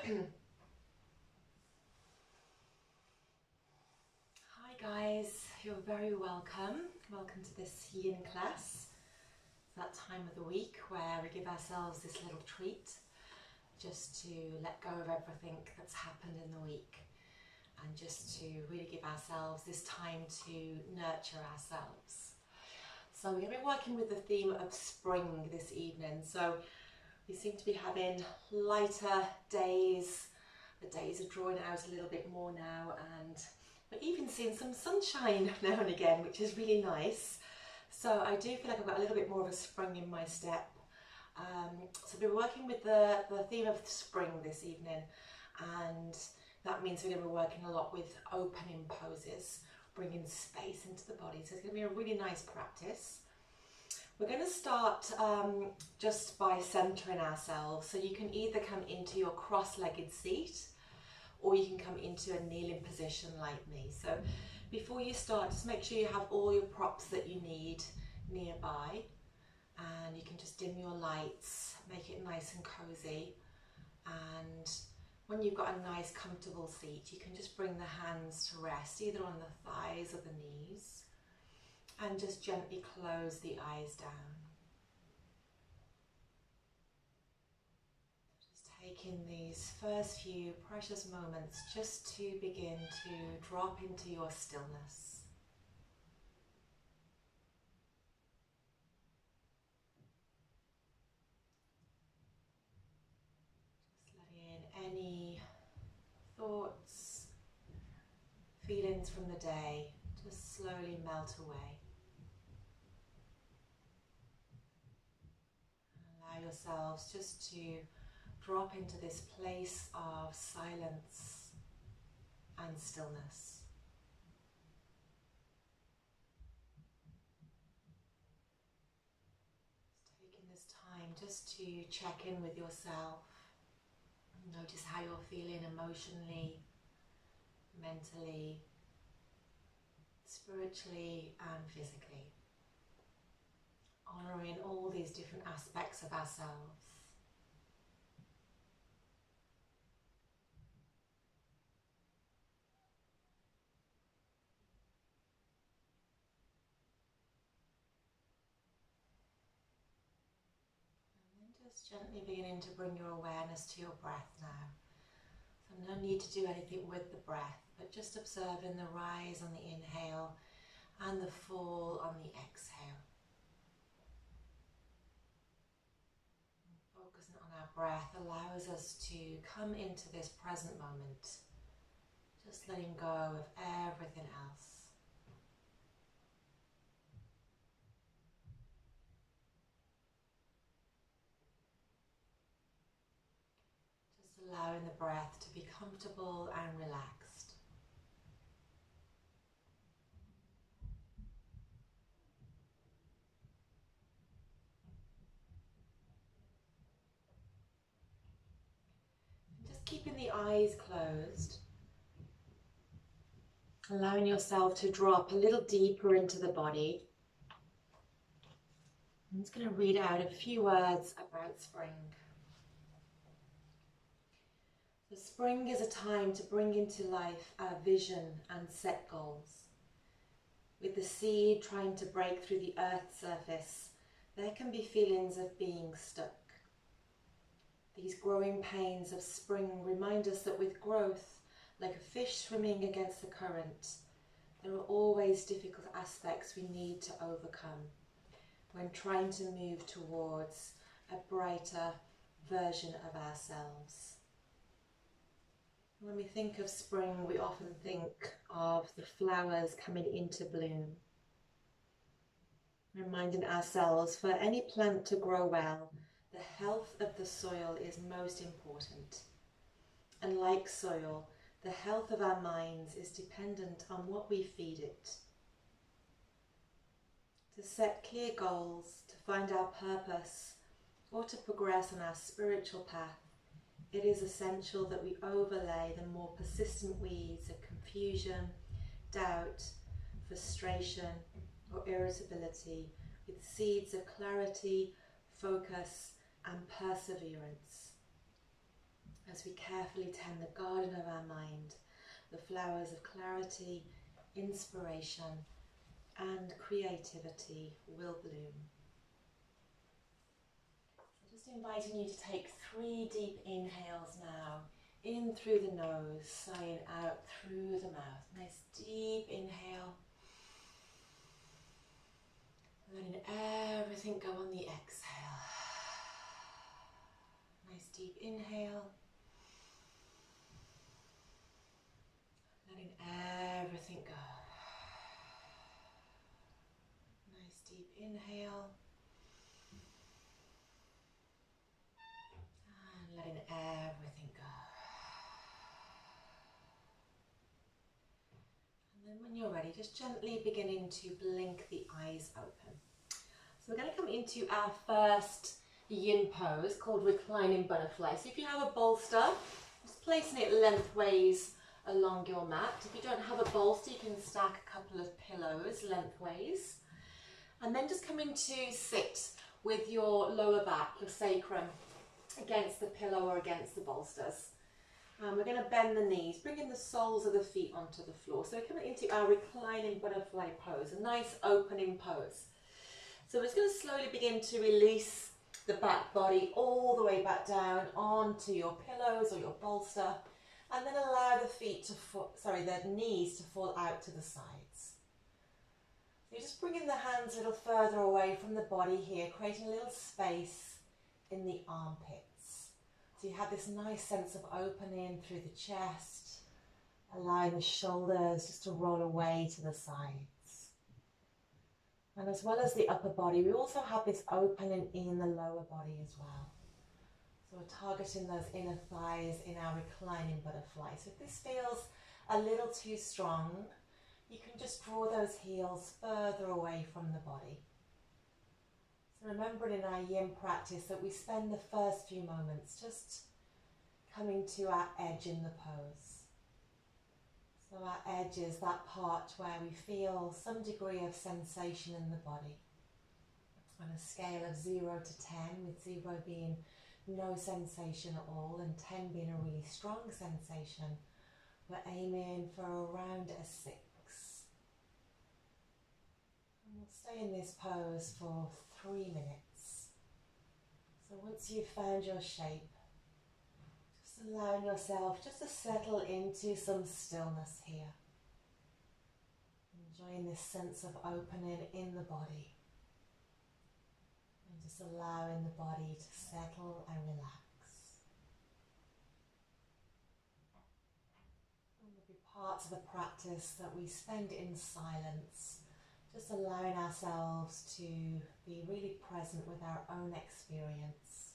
Hi guys, you're very welcome. Welcome to this Yin class. It's that time of the week where we give ourselves this little treat just to let go of everything that's happened in the week and just to really give ourselves this time to nurture ourselves. So we're going to be working with the theme of spring this evening. So we seem to be having lighter days. The days are drawing out a little bit more now, and we're even seeing some sunshine now and again, which is really nice. So I do feel like I've got a little bit more of a spring in my step. So we're working with the theme of spring this evening, and that means we're going to be working a lot with opening poses, bringing space into the body. So it's going to be a really nice practice. We're going to start just by centering ourselves. So you can either come into your cross-legged seat or you can come into a kneeling position like me. So before you start, just make sure you have all your props that you need nearby, and you can just dim your lights, make it nice and cozy. And when you've got a nice comfortable seat, you can just bring the hands to rest either on the thighs or the knees, and just gently close the eyes down. Just taking these first few precious moments just to begin to drop into your stillness. Just letting any thoughts, feelings from the day just slowly melt away. Allow yourselves just to drop into this place of silence and stillness. Just taking this time just to check in with yourself. Notice how you're feeling emotionally, mentally, spiritually and physically. Honouring all these different aspects of ourselves. Just gently beginning to bring your awareness to your breath now. So no need to do anything with the breath, but just observing the rise on the inhale and the fall on the exhale. And focusing on our breath allows us to come into this present moment, just letting go of everything else. Allowing the breath to be comfortable and relaxed. And just keeping the eyes closed, allowing yourself to drop a little deeper into the body. I'm just going to read out a few words about spring. So spring is a time to bring into life our vision and set goals. With the seed trying to break through the earth's surface, there can be feelings of being stuck. These growing pains of spring remind us that with growth, like a fish swimming against the current, there are always difficult aspects we need to overcome when trying to move towards a brighter version of ourselves. When we think of spring, we often think of the flowers coming into bloom, reminding ourselves for any plant to grow well, the health of the soil is most important. And like soil, the health of our minds is dependent on what we feed it. To set clear goals, to find our purpose, or to progress on our spiritual path, it is essential that we overlay the more persistent weeds of confusion, doubt, frustration, or irritability with seeds of clarity, focus, and perseverance. as we carefully tend the garden of our mind, the flowers of clarity, inspiration, and creativity will bloom. So just inviting you to take 3 deep inhales now. In through the nose, sighing out through the mouth. Nice deep inhale. Letting everything go on the exhale. Nice deep inhale. Letting everything go. Nice deep inhale. And letting everything go. And then when you're ready, just gently beginning to blink the eyes open. So we're going to come into our first yin pose called Reclining Butterfly. So if you have a bolster, just placing it lengthways along your mat. If you don't have a bolster, you can stack a couple of pillows lengthways. And then just coming to sit with your lower back, your sacrum, against the pillow or against the bolsters. We're going to bend the knees, bringing the soles of the feet onto the floor. So we're coming into our Reclining Butterfly pose, a nice opening pose. So we're just going to slowly begin to release the back body all the way back down onto your pillows or your bolster, and then allow the the knees to fall out to the sides. So you're just bringing the hands a little further away from the body here, creating a little space in the armpits. So you have this nice sense of opening through the chest, allowing the shoulders just to roll away to the sides. And as well as the upper body, we also have this opening in the lower body as well. So we're targeting those inner thighs in our Reclining Butterfly. So if this feels a little too strong, you can just draw those heels further away from the body. So remembering in our yin practice that we spend the first few moments just coming to our edge in the pose. So our edge is that part where we feel some degree of sensation in the body. On a scale of 0 to 10, with 0 being no sensation at all and 10 being a really strong sensation, we're aiming for around a 6. And we'll stay in this pose for 3 minutes. So once you've found your shape, just allowing yourself just to settle into some stillness here. Enjoying this sense of opening in the body. And just allowing the body to settle and relax. And there'll be parts of the practice that we spend in silence, just allowing ourselves to be really present with our own experience.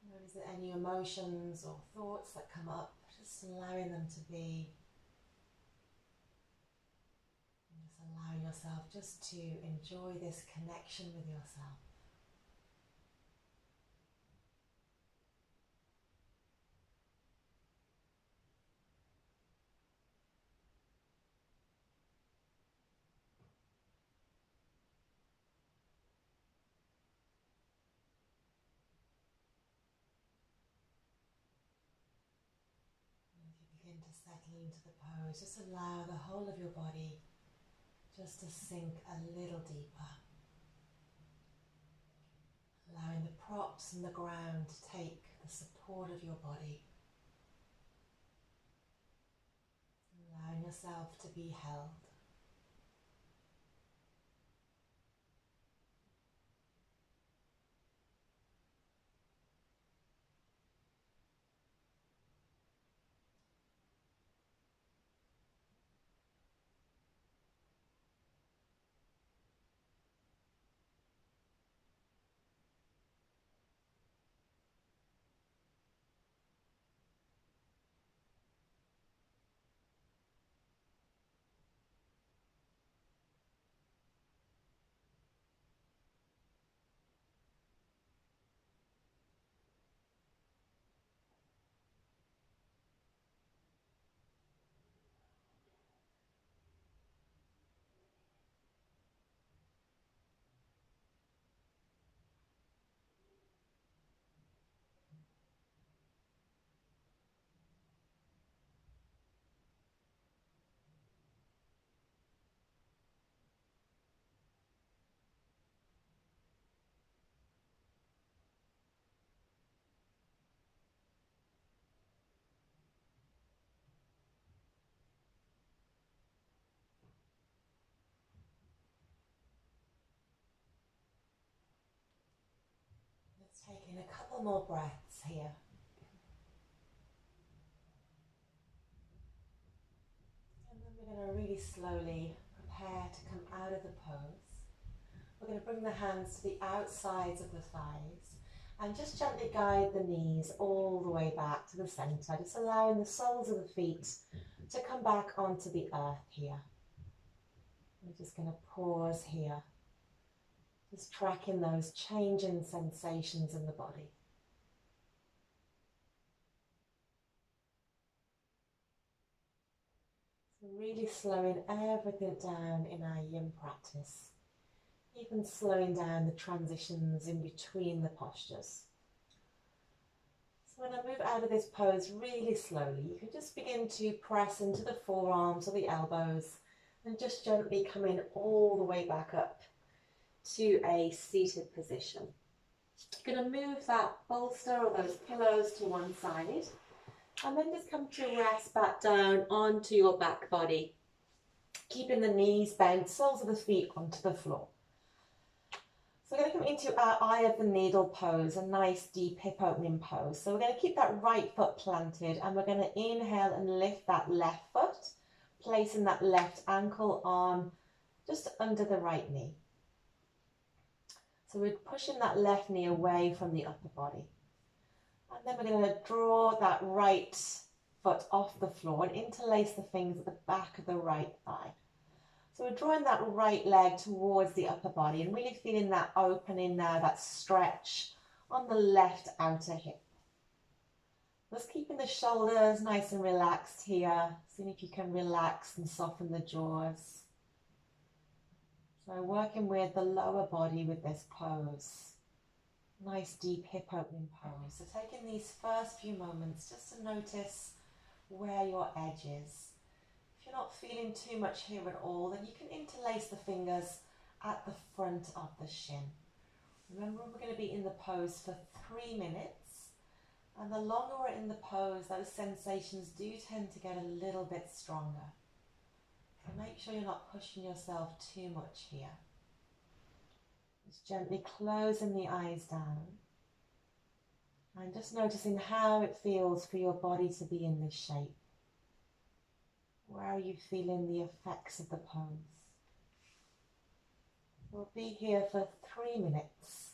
Notice that any emotions or thoughts that come up, just allowing them to be. And just allowing yourself just to enjoy this connection with yourself. Begin to settle into the pose. Just allow the whole of your body just to sink a little deeper. Allowing the props and the ground to take the support of your body. Allowing yourself to be held. Taking a couple more breaths here. And then we're going to really slowly prepare to come out of the pose. We're going to bring the hands to the outsides of the thighs and just gently guide the knees all the way back to the center, just allowing the soles of the feet to come back onto the earth here. We're just going to pause here, just tracking those changing sensations in the body. So really slowing everything down in our yin practice, even slowing down the transitions in between the postures. So when I move out of this pose really slowly, you can just begin to press into the forearms or the elbows and just gently coming all the way back up to a seated position. You're going to move that bolster or those pillows to one side and then just come to rest back down onto your back body, keeping the knees bent, soles of the feet onto the floor. So we're going to come into our eye of the needle pose, a nice deep hip opening pose. So we're going to keep that right foot planted and we're going to inhale and lift that left foot, placing that left ankle on just under the right knee. So we're pushing that left knee away from the upper body. And then we're going to draw that right foot off the floor and interlace the fingers at the back of the right thigh. So we're drawing that right leg towards the upper body and really feeling that opening now, that stretch on the left outer hip. Just keeping the shoulders nice and relaxed here, seeing if you can relax and soften the jaws. So working with the lower body with this pose. Nice deep hip opening pose. So taking these first few moments just to notice where your edge is. If you're not feeling too much here at all, then you can interlace the fingers at the front of the shin. Remember, we're going to be in the pose for 3 minutes. And the longer we're in the pose, those sensations do tend to get a little bit stronger. So make sure you're not pushing yourself too much here. Just gently closing the eyes down. And just noticing how it feels for your body to be in this shape. Where are you feeling the effects of the pose? We'll be here for 3 minutes.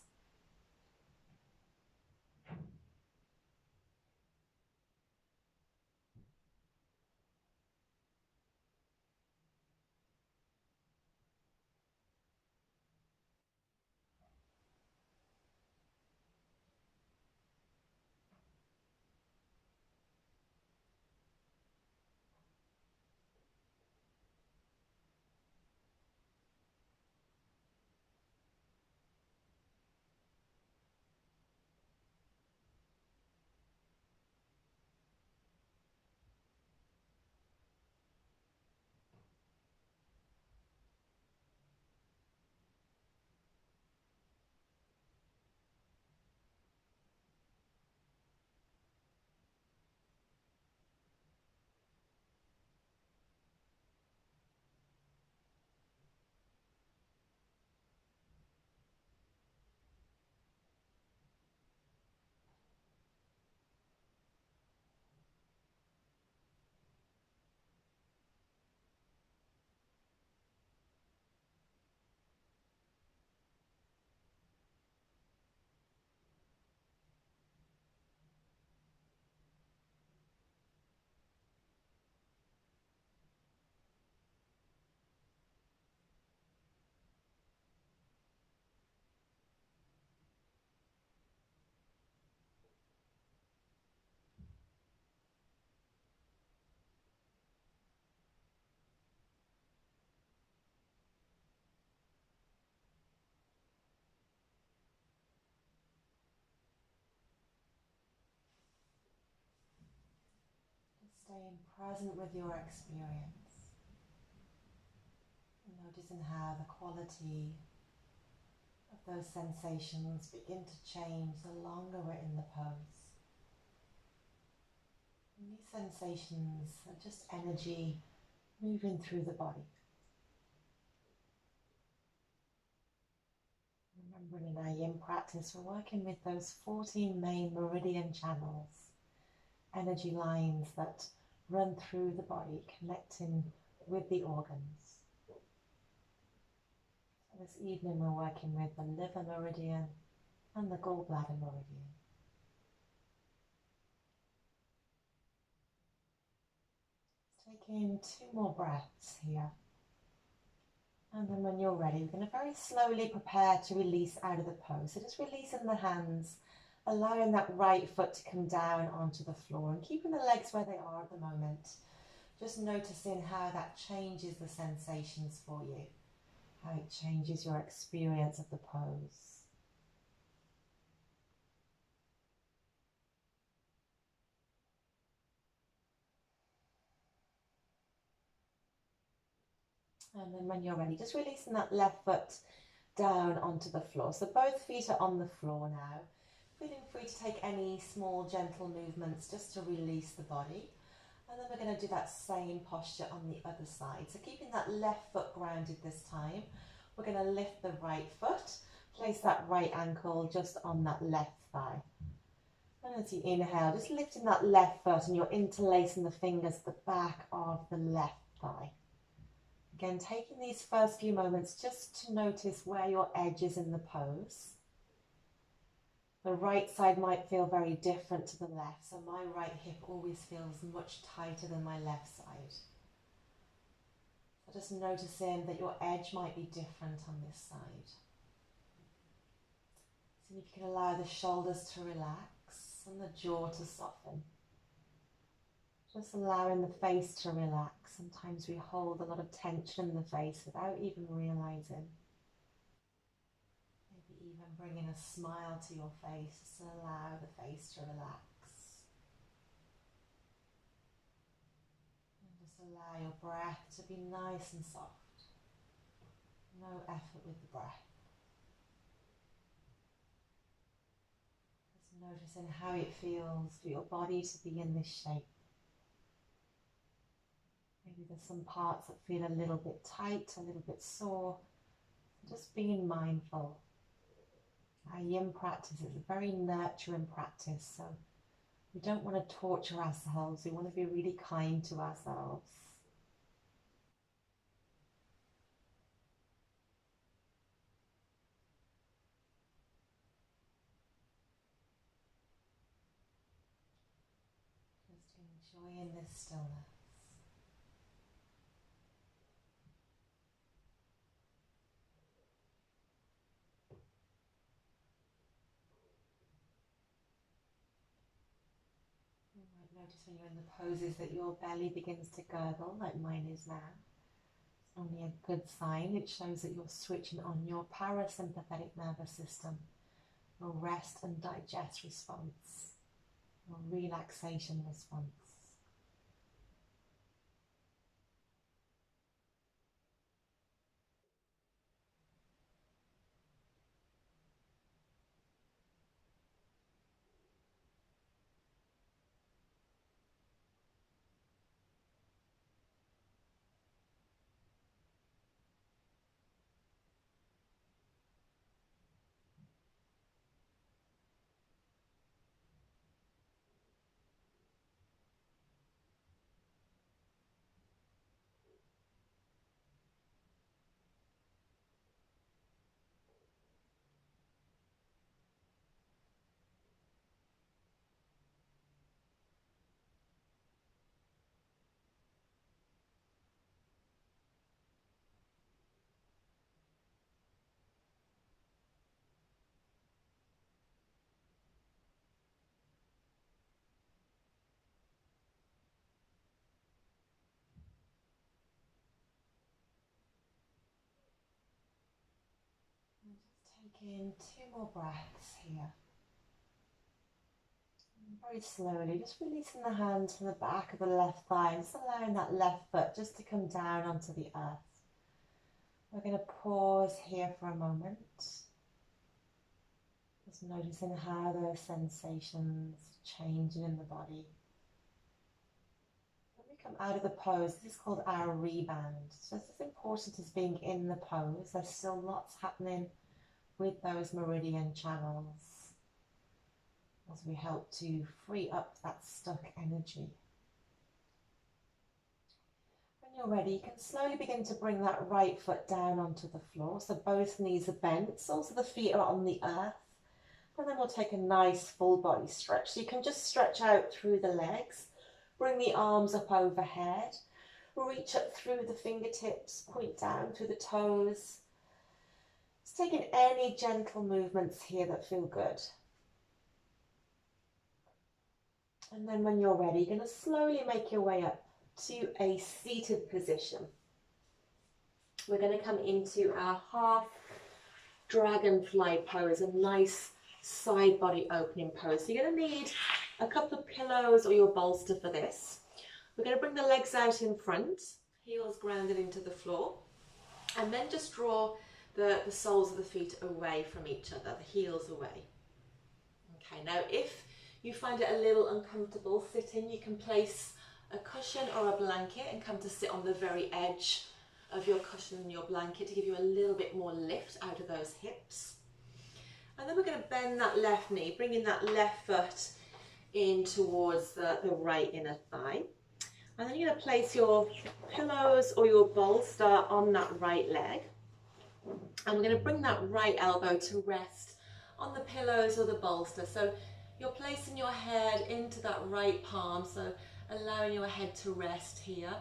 Staying present with your experience. And noticing how the quality of those sensations begin to change the longer we're in the pose. And these sensations are just energy moving through the body. Remembering in our yin practice, we're working with those 14 main meridian channels, energy lines that run through the body, connecting with the organs. So this evening we're working with the liver meridian and the gallbladder meridian. Taking 2 more breaths here. And then when you're ready, we're going to very slowly prepare to release out of the pose. So just releasing the hands, allowing that right foot to come down onto the floor and keeping the legs where they are at the moment. Just noticing how that changes the sensations for you, how it changes your experience of the pose. And then when you're ready, just releasing that left foot down onto the floor. So both feet are on the floor now. Feeling free to take any small gentle movements just to release the body. And then we're going to do that same posture on the other side. So keeping that left foot grounded this time, we're going to lift the right foot, place that right ankle just on that left thigh. And as you inhale, just lifting that left foot and you're interlacing the fingers at the back of the left thigh. Again, taking these first few moments just to notice where your edge is in the pose. The right side might feel very different to the left, so my right hip always feels much tighter than my left side. So just noticing that your edge might be different on this side. See if you can allow the shoulders to relax and the jaw to soften. Just allowing the face to relax. Sometimes we hold a lot of tension in the face without even realizing. Maybe even bringing a smile to your face just to allow the face to relax. And just allow your breath to be nice and soft. No effort with the breath. Just noticing how it feels for your body to be in this shape. Maybe there's some parts that feel a little bit tight, a little bit sore. Just being mindful. Our yin practice is a very nurturing practice, so we don't want to torture ourselves. We want to be really kind to ourselves. Just enjoying this stillness. You might notice when you're in the poses that your belly begins to gurgle, like mine is now. It's only a good sign. It shows that you're switching on your parasympathetic nervous system, your rest and digest response, your relaxation response. And just take in 2 more breaths here. And very slowly, just releasing the hand to the back of the left thigh, just allowing that left foot just to come down onto the earth. We're going to pause here for a moment. Just noticing how those sensations changing in the body. When we come out of the pose, this is called our rebound. So it's as important as being in the pose. There's still lots happening with those meridian channels as we help to free up that stuck energy. When you're ready, you can slowly begin to bring that right foot down onto the floor, so both knees are bent, so the feet are on the earth. And then we'll take a nice full body stretch. So you can just stretch out through the legs, bring the arms up overhead, reach up through the fingertips, point down through the toes. Just taking any gentle movements here that feel good. And then when you're ready, you're going to slowly make your way up to a seated position. We're going to come into our half dragonfly pose, a nice side body opening pose. So you're going to need a couple of pillows or your bolster for this. We're going to bring the legs out in front, heels grounded into the floor, and then just draw the soles of the feet away from each other, the heels away. Okay, now if you find it a little uncomfortable sitting, you can place a cushion or a blanket and come to sit on the very edge of your cushion and your blanket to give you a little bit more lift out of those hips. And then we're going to bend that left knee, bringing that left foot in towards the right inner thigh. And then you're going to place your pillows or your bolster on that right leg. And we're going to bring that right elbow to rest on the pillows or the bolster. So you're placing your head into that right palm, so allowing your head to rest here.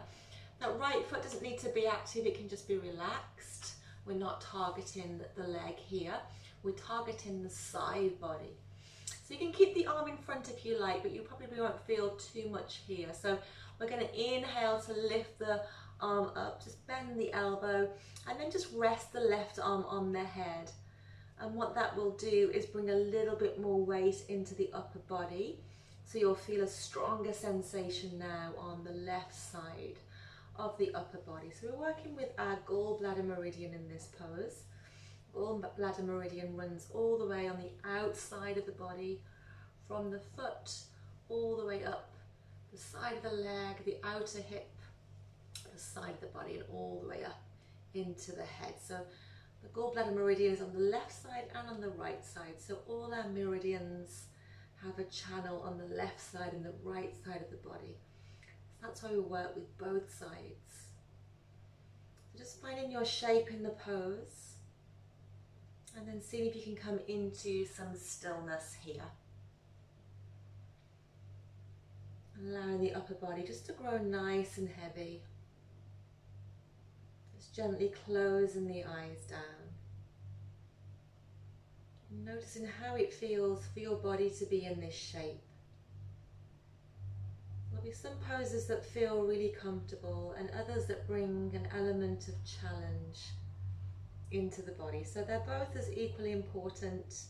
That right foot doesn't need to be active, it can just be relaxed. We're not targeting the leg here, we're targeting the side body. So you can keep the arm in front if you like, but you probably won't feel too much here. So we're going to inhale to lift the arm up, just bend the elbow, and then just rest the left arm on the head. And what that will do is bring a little bit more weight into the upper body. So you'll feel a stronger sensation now on the left side of the upper body. So we're working with our gallbladder meridian in this pose. Gallbladder meridian runs all the way on the outside of the body, from the foot all the way up the side of the leg, the outer hip, the side of the body, and all the way up into the head. So the gallbladder meridian is on the left side and on the right side. So all our meridians have a channel on the left side and the right side of the body. So that's why we work with both sides. So just finding your shape in the pose, and then seeing if you can come into some stillness here. Allowing the upper body just to grow nice and heavy. Just gently closing the eyes down. Noticing how it feels for your body to be in this shape. There'll be some poses that feel really comfortable and others that bring an element of challenge into the body. So they're both as equally important.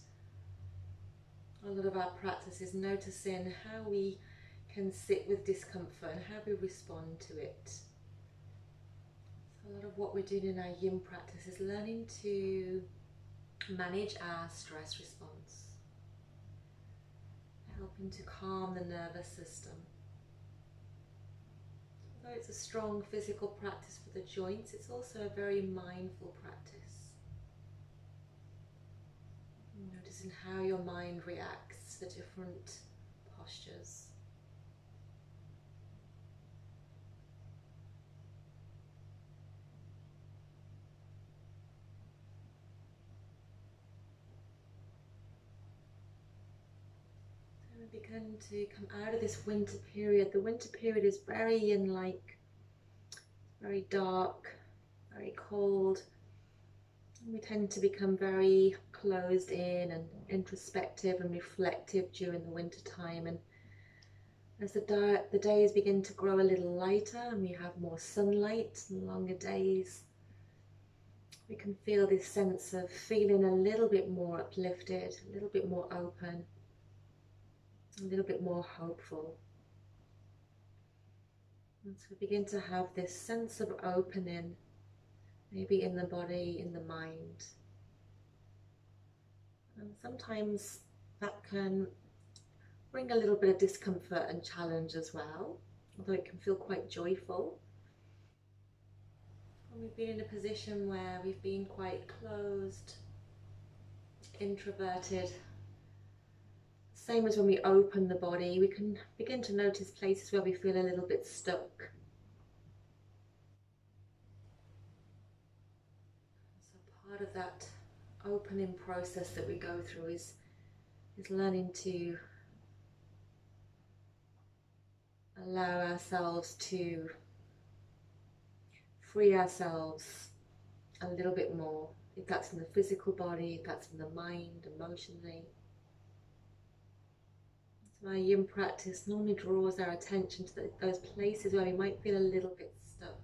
A lot of our practice is noticing how we can sit with discomfort and how we respond to it. So a lot of what we're doing in our yin practice is learning to manage our stress response, helping to calm the nervous system. Although it's a strong physical practice for the joints, it's also a very mindful practice. Noticing how your mind reacts to different postures. Begin to come out of this winter period. The winter period is very yin-like, very dark, very cold. We tend to become very closed in and introspective and reflective during the winter time. And as the days begin to grow a little lighter and we have more sunlight and longer days, we can feel this sense of feeling a little bit more uplifted, a little bit more open, a little bit more hopeful. And so we begin to have this sense of opening, maybe in the body, in the mind. And sometimes that can bring a little bit of discomfort and challenge as well, although it can feel quite joyful. When we've been in a position where we've been quite closed, introverted. Same as when we open the body, we can begin to notice places where we feel a little bit stuck. So part of that opening process that we go through is learning to allow ourselves to free ourselves a little bit more. If that's in the physical body, if that's in the mind, emotionally. So our yin practice normally draws our attention to those places where we might feel a little bit stuck.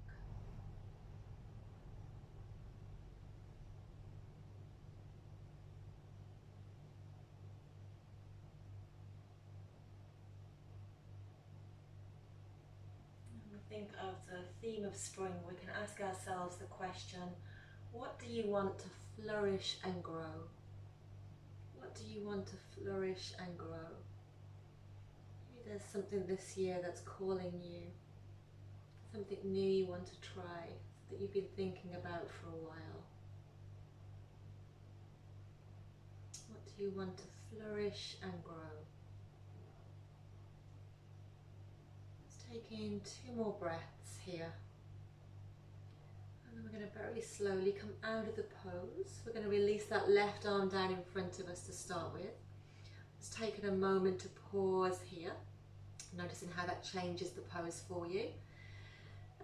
Think of the theme of spring, we can ask ourselves the question, what do you want to flourish and grow? What do you want to flourish and grow? Maybe there's something this year that's calling you, something new you want to try, that you've been thinking about for a while. What do you want to flourish and grow? Take in 2 more breaths here. And then we're going to very slowly come out of the pose. We're going to release that left arm down in front of us to start with. Just taking a moment to pause here, noticing how that changes the pose for you.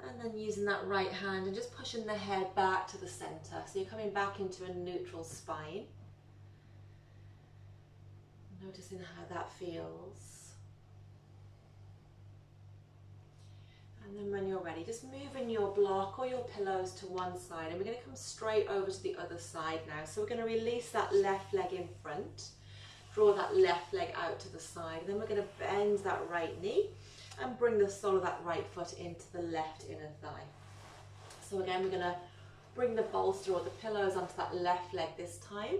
And then using that right hand and just pushing the head back to the center. So you're coming back into a neutral spine. Noticing how that feels. And then when you're ready, just moving your block or your pillows to one side, and we're going to come straight over to the other side now. So we're going to release that left leg in front, draw that left leg out to the side, and then we're going to bend that right knee and bring the sole of that right foot into the left inner thigh. So again, we're going to bring the bolster or the pillows onto that left leg this time.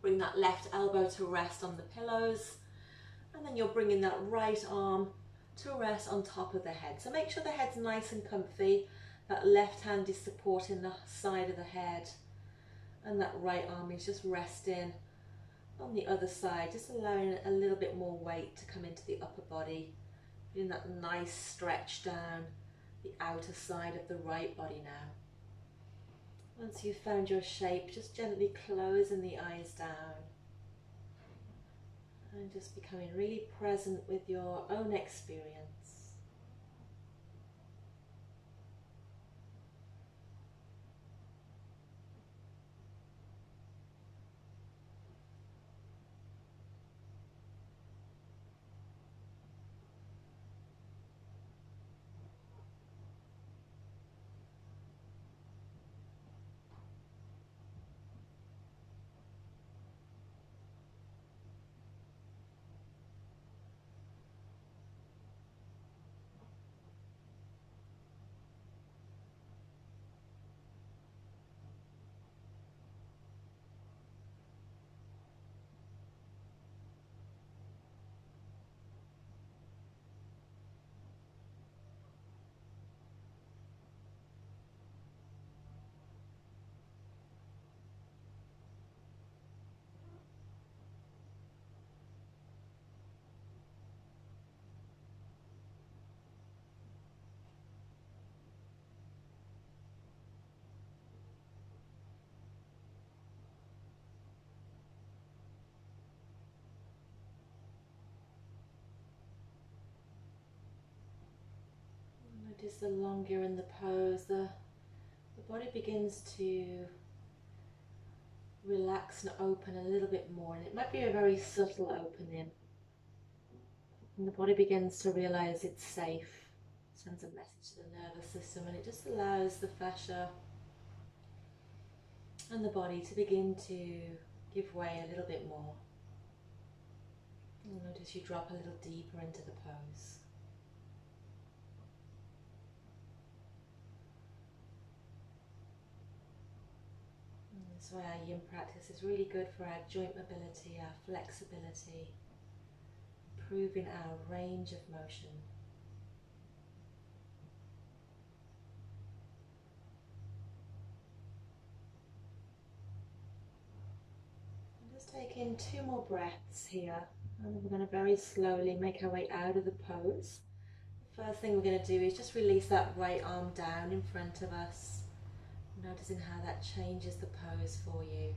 Bring that left elbow to rest on the pillows, and then you're bringing that right arm to rest on top of the head. So make sure the head's nice and comfy. That left hand is supporting the side of the head, and that right arm is just resting on the other side, just allowing a little bit more weight to come into the upper body. Feeling that nice stretch down the outer side of the right body now. Once you've found your shape, just gently closing the eyes down. And just becoming really present with your own experience. Notice the longer you're in the pose, the body begins to relax and open a little bit more, and it might be a very subtle opening. And the body begins to realize it's safe, sends a message to the nervous system, and it just allows the fascia and the body to begin to give way a little bit more. And notice you drop a little deeper into the pose. That's why our yin practice is really good for our joint mobility, our flexibility, improving our range of motion. Take in 2 more breaths here, and then we're going to very slowly make our way out of the pose. The first thing we're going to do is just release that right arm down in front of us, noticing how that changes the pose for you.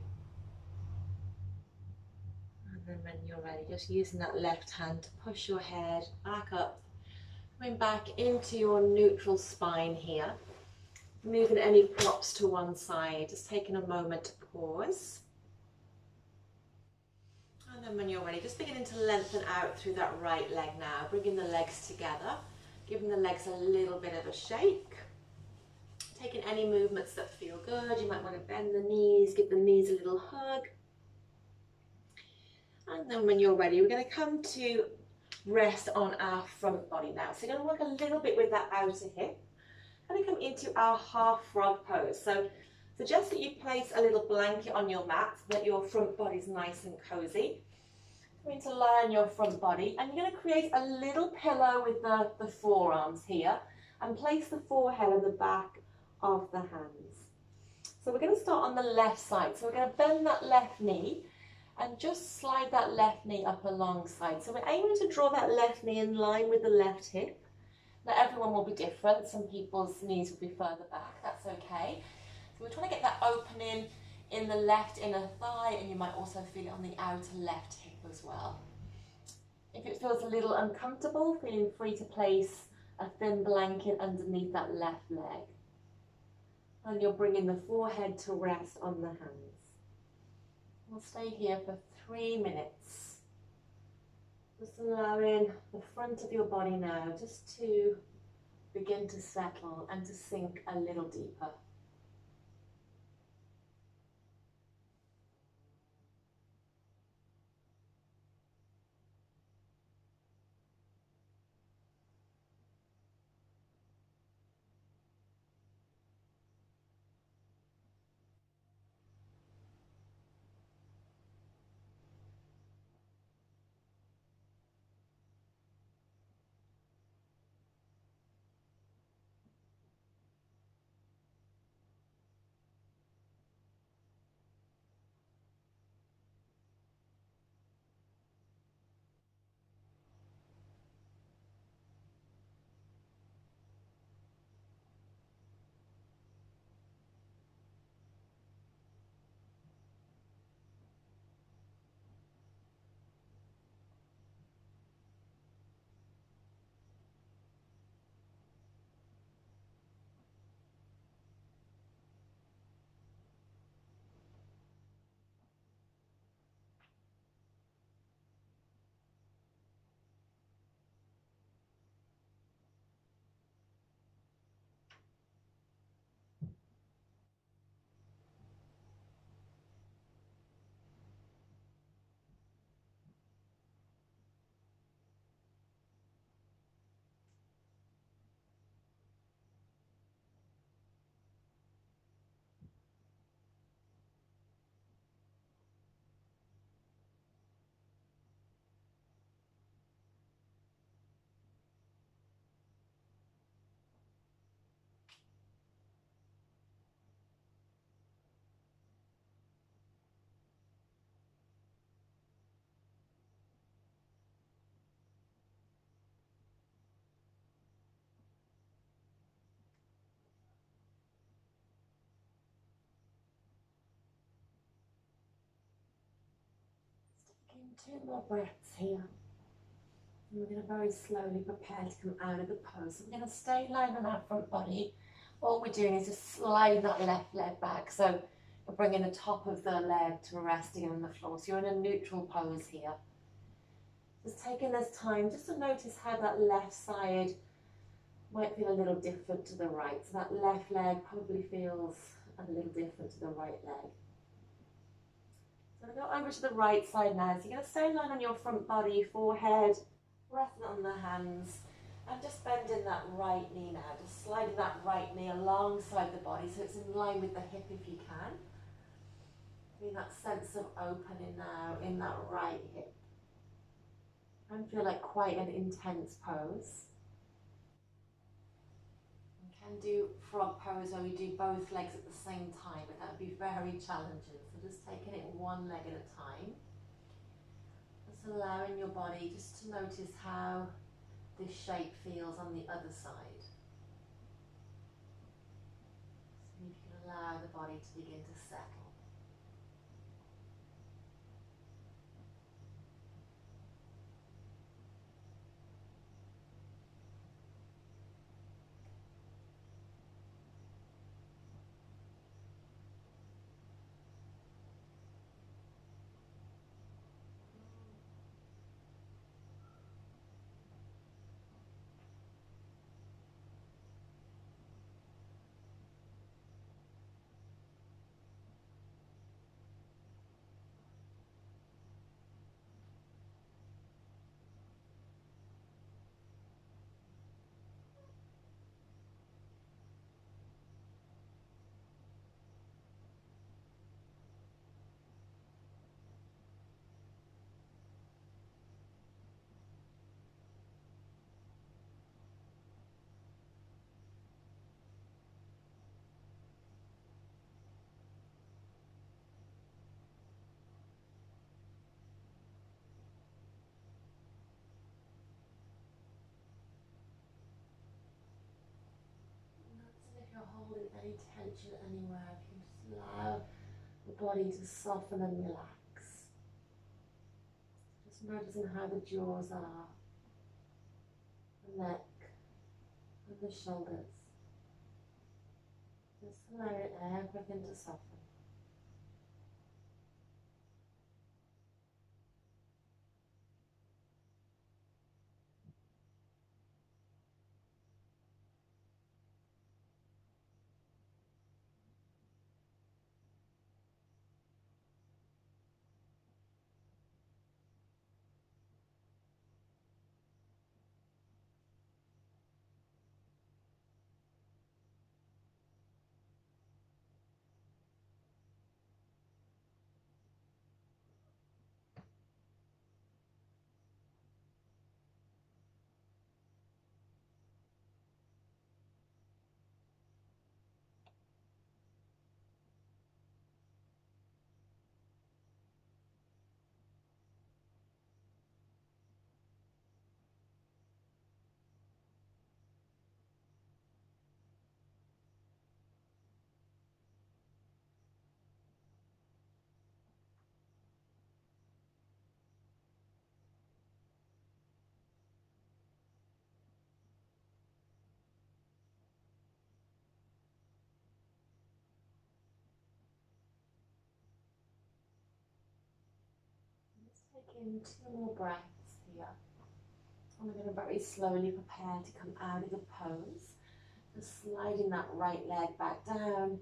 And then when you're ready, just using that left hand to push your head back up, coming back into your neutral spine here, moving any props to one side, just taking a moment to pause. And then when you're ready, just beginning to lengthen out through that right leg now, bringing the legs together, giving the legs a little bit of a shake. Taking any movements that feel good. You might want to bend the knees, give the knees a little hug. And then when you're ready, we're going to come to rest on our front body now. So you're going to work a little bit with that outer hip. Going to come into our half frog pose. So suggest that you place a little blanket on your mat so that your front body is nice and cozy. You're going to lie on your front body, and you're going to create a little pillow with the forearms here, and place the forehead on the back of the hands. So we're going to start on the left side. So we're going to bend that left knee and just slide that left knee up alongside. So we're aiming to draw that left knee in line with the left hip. Now everyone will be different. Some people's knees will be further back. That's okay. So we're trying to get that opening in the left inner thigh, and you might also feel it on the outer left hip as well. If it feels a little uncomfortable, feeling free to place a thin blanket underneath that left leg. And you're bringing the forehead to rest on the hands. We'll stay here for 3 minutes. Just allowing the front of your body now just to begin to settle and to sink a little deeper. Taking 2 more breaths here. And we're going to very slowly prepare to come out of the pose. So we're going to stay lying on our front body. All we're doing is just sliding that left leg back. So we're bringing the top of the leg to resting on the floor. So you're in a neutral pose here. Just taking this time just to notice how that left side might feel a little different to the right. So that left leg probably feels a little different to the right leg. So we're going to go over to the right side now. So you're going to stay lying on your front body, forehead, resting on the hands, and just bending that right knee now. Just sliding that right knee alongside the body so it's in line with the hip if you can. Feeling that sense of opening now in that right hip. And feel like quite an intense pose. Can do frog pose where we do both legs at the same time, but that would be very challenging. So just taking it one leg at a time. Just allowing your body just to notice how this shape feels on the other side. So you can allow the body to begin to settle. If you're holding any tension anywhere, you can just allow the body to soften and relax. Just noticing how the jaws are, the neck and the shoulders. Just allowing everything to soften. Taking 2 more breaths here. And we're going to very slowly prepare to come out of the pose. Just sliding that right leg back down.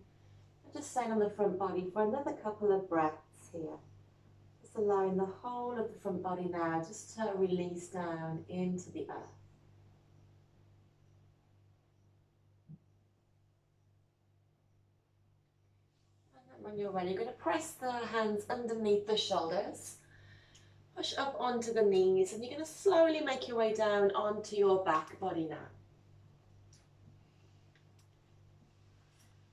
And just staying on the front body for another couple of breaths here. Just allowing the whole of the front body now just to release down into the earth. And then when you're ready, you're going to press the hands underneath the shoulders. Push up onto the knees, and you're going to slowly make your way down onto your back body now.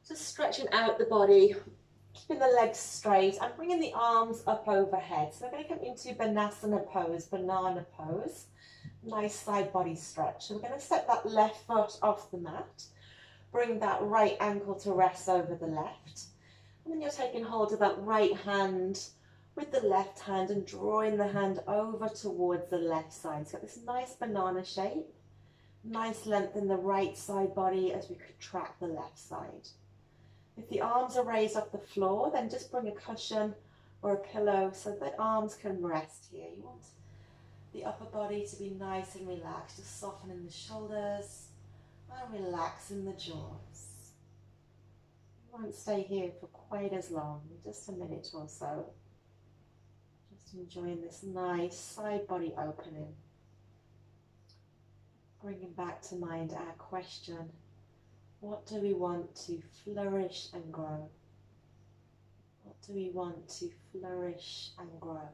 Just stretching out the body, keeping the legs straight and bringing the arms up overhead. So we're going to come into Banasana pose, banana pose. Nice side body stretch. So we're going to step that left foot off the mat. Bring that right ankle to rest over the left. And then you're taking hold of that right hand with the left hand and drawing the hand over towards the left side. So got this nice banana shape, nice length in the right side body as we contract the left side. If the arms are raised off the floor, then just bring a cushion or a pillow so that arms can rest here. You want the upper body to be nice and relaxed, just softening the shoulders and relaxing the jaws. You won't stay here for quite as long, just a minute or so. Enjoying this nice side body opening. Bringing back to mind our question, what do we want to flourish and grow? What do we want to flourish and grow?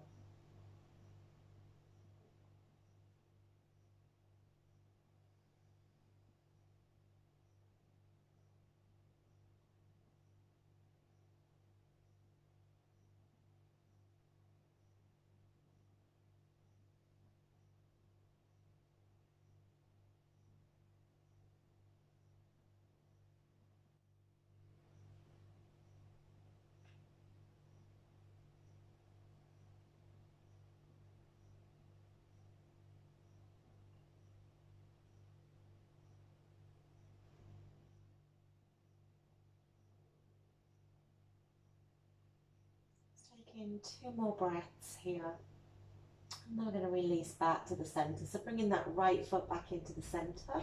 in 2 more breaths here. And then we're going to release back to the center. So bringing that right foot back into the center,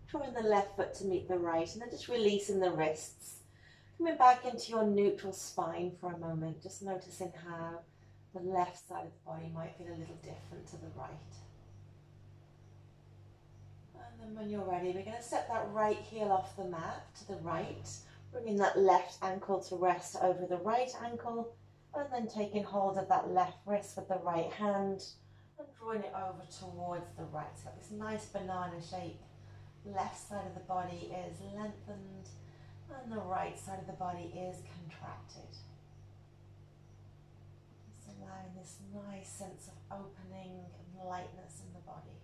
drawing the left foot to meet the right, and then just releasing the wrists. Coming back into your neutral spine for a moment, just noticing how the left side of the body might feel a little different to the right. And then when you're ready, we're going to step that right heel off the mat to the right, bringing that left ankle to rest over the right ankle, and then taking hold of that left wrist with the right hand and drawing it over towards the right. So this nice banana shape. Left side of the body is lengthened and the right side of the body is contracted. Just allowing this nice sense of opening and lightness in the body.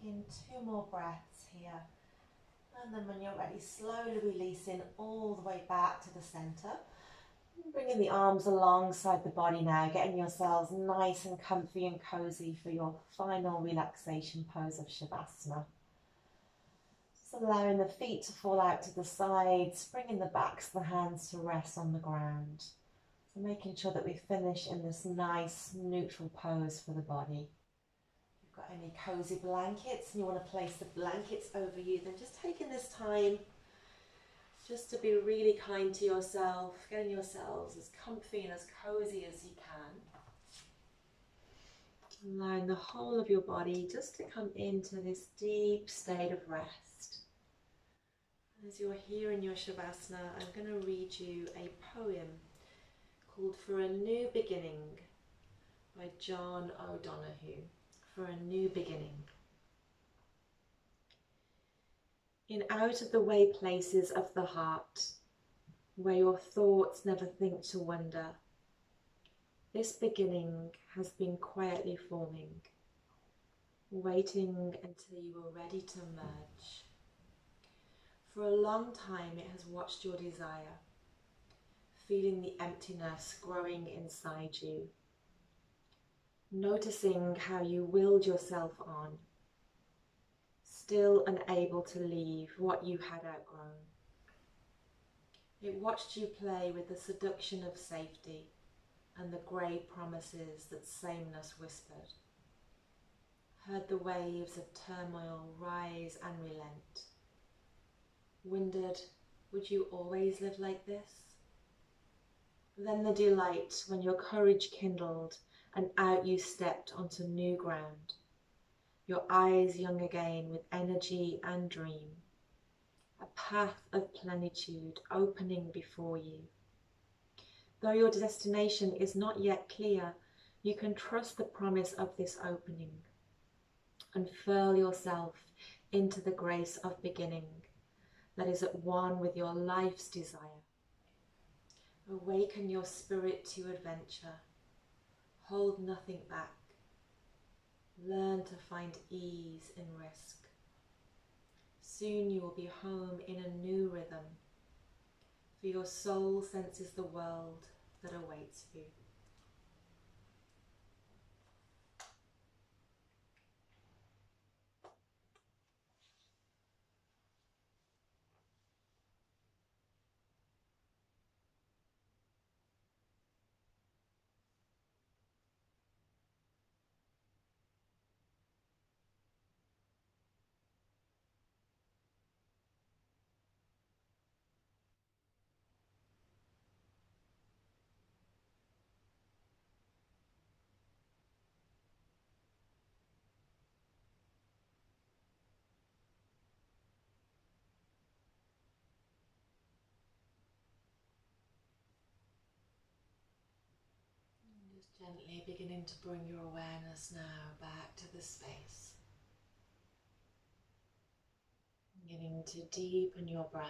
In 2 more breaths here, and then when you're ready, slowly releasing all the way back to the center, bringing the arms alongside the body now, getting yourselves nice and comfy and cozy for your final relaxation pose of Shavasana. Just allowing the feet to fall out to the sides, bringing the backs of the hands to rest on the ground, so making sure that we finish in this nice neutral pose for the body. Got any cozy blankets and you want to place the blankets over you, then just taking this time just to be really kind to yourself, getting yourselves as comfy and as cozy as you can. Allowing the whole of your body just to come into this deep state of rest. As you're here in your Shavasana, I'm going to read you a poem called For a New Beginning by John O'Donoghue. For a new beginning. In out of the way places of the heart, where your thoughts never think to wander, this beginning has been quietly forming, waiting until you were ready to emerge. For a long time it has watched your desire, feeling the emptiness growing inside you, noticing how you willed yourself on, still unable to leave what you had outgrown. It watched you play with the seduction of safety and the grey promises that sameness whispered, heard the waves of turmoil rise and relent, wondered, would you always live like this? Then the delight when your courage kindled and out you stepped onto new ground, your eyes young again with energy and dream, a path of plenitude opening before you. Though your destination is not yet clear, you can trust the promise of this opening. Unfurl yourself into the grace of beginning that is at one with your life's desire. Awaken your spirit to adventure. Hold nothing back. Learn to find ease in risk. Soon you will be home in a new rhythm, for your soul senses the world that awaits you. Gently beginning to bring your awareness now back to the space. Beginning to deepen your breath.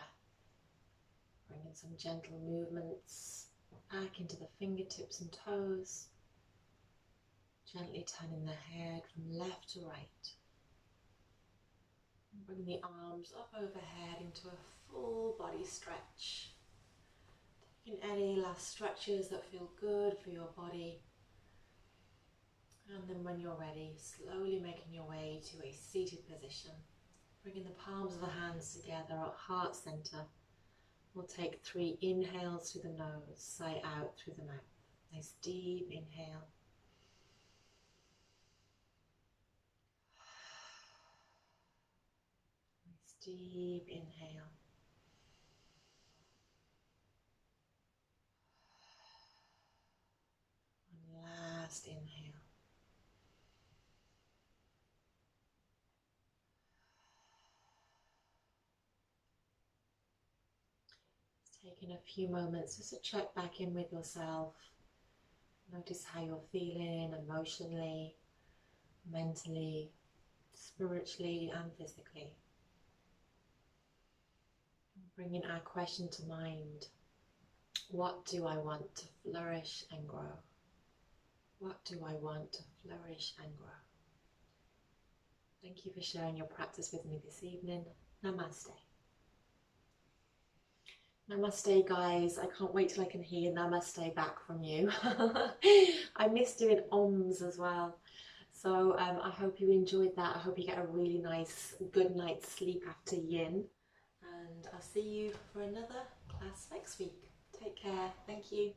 Bringing some gentle movements back into the fingertips and toes. Gently turning the head from left to right. Bring the arms up overhead into a full body stretch. Taking any last stretches that feel good for your body. And then when you're ready, slowly making your way to a seated position. Bringing the palms of the hands together at heart center. We'll take 3 inhales through the nose, sigh out through the mouth. Nice deep inhale. Nice deep inhale. One last inhale. Taking a few moments just to check back in with yourself. Notice how you're feeling emotionally, mentally, spiritually and physically. Bringing our question to mind. What do I want to flourish and grow? What do I want to flourish and grow? Thank you for sharing your practice with me this evening. Namaste. Namaste, guys. I can't wait till I can hear namaste back from you. I miss doing oms as well. So I hope you enjoyed that. I hope you get a really nice good night's sleep after yin. And I'll see you for another class next week. Take care. Thank you.